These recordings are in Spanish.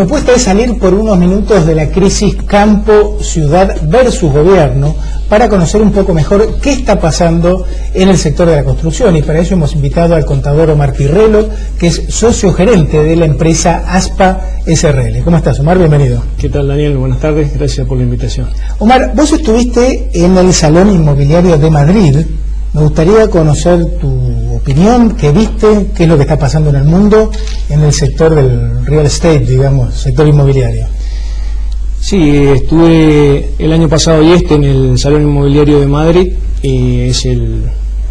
propuesta es salir por unos minutos de la crisis campo-ciudad versus gobierno para conocer un poco mejor qué está pasando en el sector de la construcción, y para ello hemos invitado al contador Omar Pirrelo, que es socio gerente de la empresa Aspa SRL. ¿Cómo estás, Omar? Bienvenido. ¿Qué tal, Daniel? Buenas tardes, gracias por la invitación. Omar, vos estuviste en el Salón Inmobiliario de Madrid. Me gustaría conocer tu opinión, qué viste, qué es lo que está pasando en el mundo en el sector del real estate, digamos, sector inmobiliario. Sí, estuve el año pasado y en el Salón Inmobiliario de Madrid, es la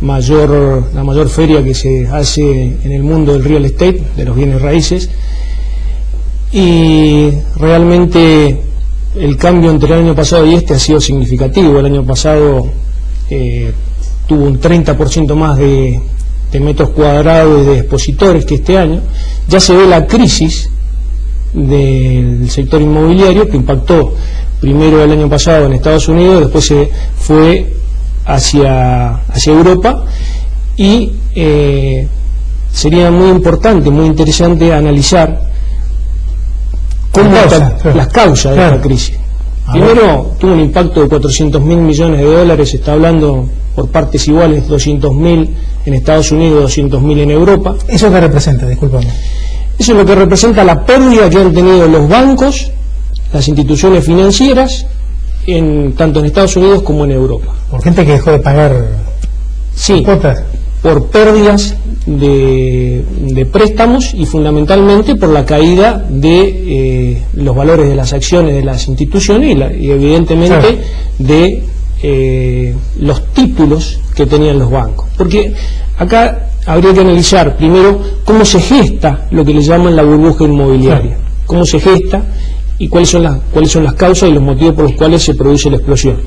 mayor feria que se hace en el mundo del real estate, de los bienes raíces, y realmente el cambio entre el año pasado y ha sido significativo. El año pasado tuvo un 30% más de metros cuadrados de expositores que este año. Ya se ve la crisis del sector inmobiliario, que impactó primero el año pasado en Estados Unidos, después se fue hacia Europa, y sería muy importante, muy interesante analizar cómo las causas de esta crisis. Primero, tuvo un impacto de 400.000 millones de dólares, se está hablando por partes iguales, 200.000 en Estados Unidos, 200.000 en Europa. ¿Eso qué representa? Discúlpame. Eso es lo que representa la pérdida que han tenido los bancos, las instituciones financieras, tanto en Estados Unidos como en Europa. ¿Por gente que dejó de pagar cuotas? Por pérdidas de préstamos y fundamentalmente por la caída de los valores de las acciones de las instituciones y evidentemente de los títulos que tenían los bancos. Porque acá habría que analizar primero cómo se gesta lo que le llaman la burbuja inmobiliaria, cómo se gesta y cuáles son las causas y los motivos por los cuales se produce la explosión.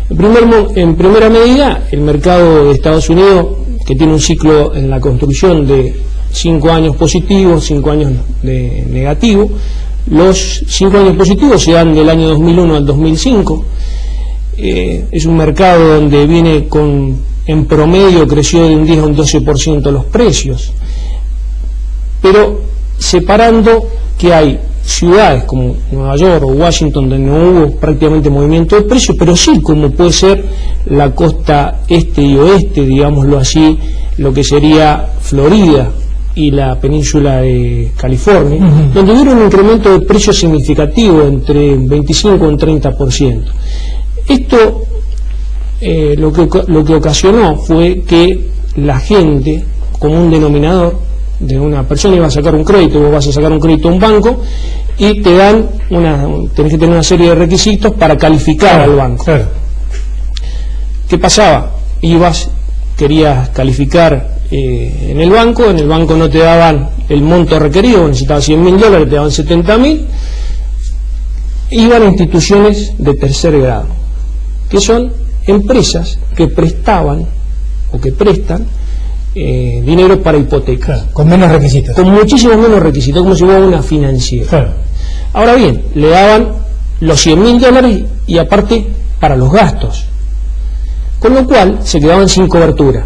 En primera medida, el mercado de Estados Unidos, que tiene un ciclo en la construcción de 5 años positivos, 5 años de negativo. Los 5 años positivos se dan del año 2001 al 2005. Es un mercado donde viene en promedio creció de un 10 a un 12% los precios, pero separando que hay ciudades como Nueva York o Washington donde no hubo prácticamente movimiento de precios, pero sí como puede ser la costa este y oeste, digámoslo así, lo que sería Florida y la península de California, donde hubo un incremento de precios significativo entre 25 y un 30%. Esto lo que ocasionó fue que la gente, como un denominador de una persona, iba a sacar un crédito, vos vas a sacar un crédito a un banco y tenés que tener una serie de requisitos para calificar al banco. ¿Qué pasaba? Querías calificar en el banco no te daban el monto requerido, necesitabas $100.000, te daban 70.000, iban a instituciones de tercer grado, que son empresas que prestaban o que prestan dinero para hipotecas. Con menos requisitos. Con muchísimos menos requisitos, como si fuera una financiera. Ahora bien, le daban los $100.000 y aparte para los gastos. Con lo cual se quedaban sin cobertura.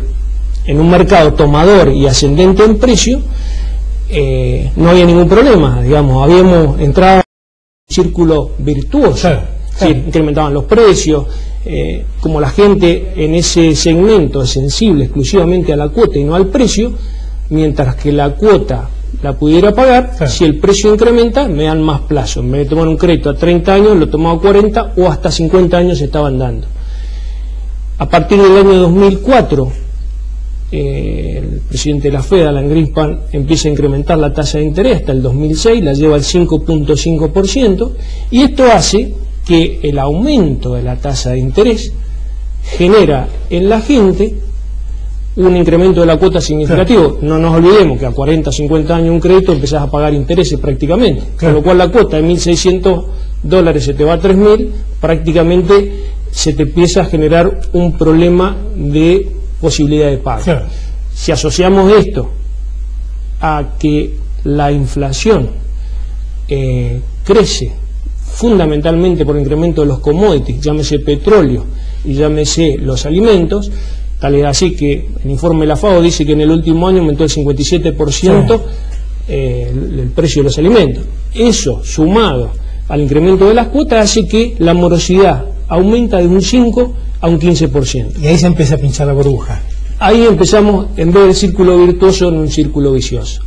En un mercado tomador y ascendente en precio, no había ningún problema. Digamos, habíamos entrado en un círculo virtuoso. Incrementaban los precios. Como la gente en ese segmento es sensible exclusivamente a la cuota y no al precio, mientras que la cuota la pudiera pagar, si el precio incrementa, me dan más plazo. En vez de tomar un crédito a 30 años, lo tomaba a 40 o hasta 50 años se estaban dando. A partir del año 2004, el presidente de la Fed, Alan Greenspan, empieza a incrementar la tasa de interés hasta el 2006, la lleva al 5.5%, y esto hace que el aumento de la tasa de interés genera en la gente un incremento de la cuota significativo. No nos olvidemos que a 40, 50 años un crédito empezás a pagar intereses prácticamente, con lo cual la cuota de $1.600 se te va a 3.000, prácticamente se te empieza a generar un problema de posibilidad de pago. Si asociamos esto a que la inflación crece fundamentalmente por incremento de los commodities, llámese petróleo y llámese los alimentos, tal es así que el informe de la FAO dice que en el último año aumentó el 57% el precio de los alimentos. Eso, sumado al incremento de las cuotas, hace que la morosidad aumenta de un 5 a un 15%. Y ahí se empieza a pinchar la burbuja. Ahí empezamos, en vez del círculo virtuoso, en un círculo vicioso.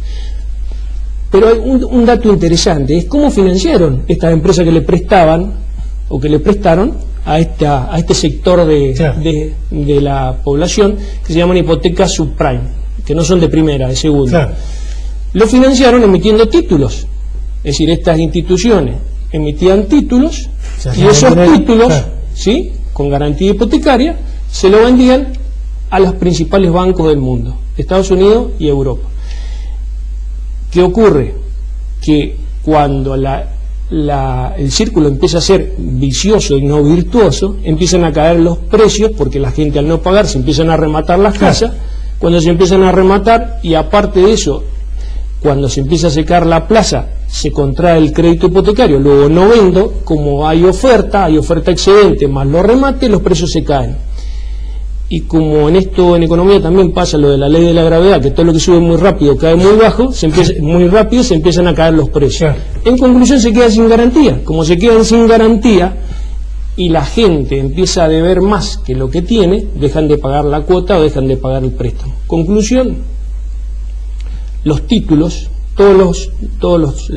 Pero hay un dato interesante, es cómo financiaron estas empresas que le prestaban o que le prestaron a este sector de la población, que se llaman hipotecas subprime, que no son de primera, de segunda. Claro. Lo financiaron emitiendo títulos. Es decir, estas instituciones emitían títulos y esos títulos, ¿sí?, con garantía hipotecaria, se lo vendían a los principales bancos del mundo, Estados Unidos y Europa. ¿Qué ocurre? Que cuando el círculo empieza a ser vicioso y no virtuoso, empiezan a caer los precios, porque la gente al no pagar se empiezan a rematar las casas. Cuando se empiezan a rematar, y aparte de eso, cuando se empieza a secar la plaza, se contrae el crédito hipotecario, luego no vendo, como hay oferta excedente más los remates, los precios se caen. Y como en economía también pasa lo de la ley de la gravedad, que todo lo que sube muy rápido cae muy bajo, muy rápido se empiezan a caer los precios. En conclusión, se queda sin garantía. Como se quedan sin garantía y la gente empieza a deber más que lo que tiene, dejan de pagar la cuota o dejan de pagar el préstamo. Conclusión, los títulos, todos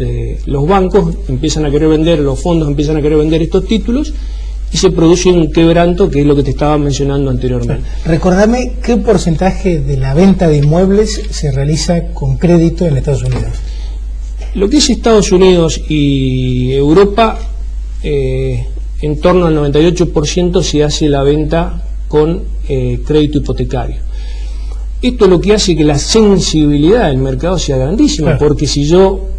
los bancos empiezan a querer vender, los fondos empiezan a querer vender estos títulos, y se produce un quebranto, que es lo que te estaba mencionando anteriormente. Recordame, ¿qué porcentaje de la venta de inmuebles se realiza con crédito en Estados Unidos? Lo que es Estados Unidos y Europa, en torno al 98% se hace la venta con crédito hipotecario. Esto es lo que hace que la sensibilidad del mercado sea grandísima, porque si yo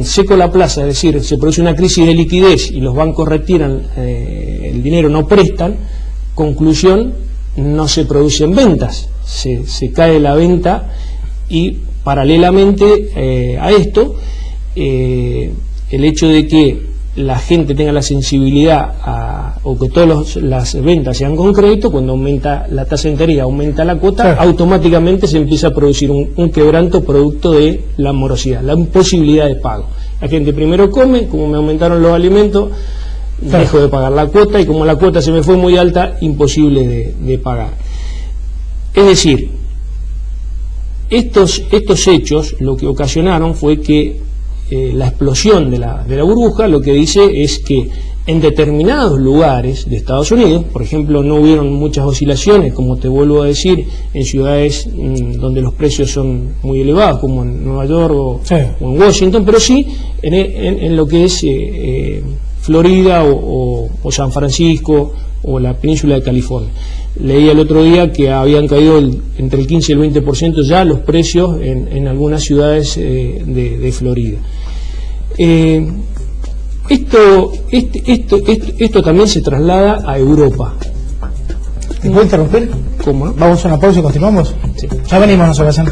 seco la plaza, es decir, se produce una crisis de liquidez y los bancos retiran el dinero, no prestan, conclusión, no se producen ventas, se cae la venta, y paralelamente a esto, el hecho de que la gente tenga la sensibilidad o que todas las ventas sean con crédito, cuando aumenta la tasa de interés, aumenta la cuota, automáticamente se empieza a producir un quebranto producto de la morosidad, la imposibilidad de pago. La gente primero come, como me aumentaron los alimentos, dejo de pagar la cuota, y como la cuota se me fue muy alta, imposible de pagar. Es decir, estos hechos lo que ocasionaron fue que la explosión de la burbuja, lo que dice es que en determinados lugares de Estados Unidos, por ejemplo, no hubieron muchas oscilaciones, como te vuelvo a decir, en ciudades donde los precios son muy elevados, como en Nueva York o en Washington, pero sí en lo que es Florida o San Francisco o la península de California. Leí el otro día que habían caído entre el 15 y el 20% ya los precios en algunas ciudades de Florida. Esto también se traslada a Europa. ¿Te puedo interrumpir? ¿Cómo no? Vamos a una pausa y continuamos. Sí. Ya venimos, no se vayan.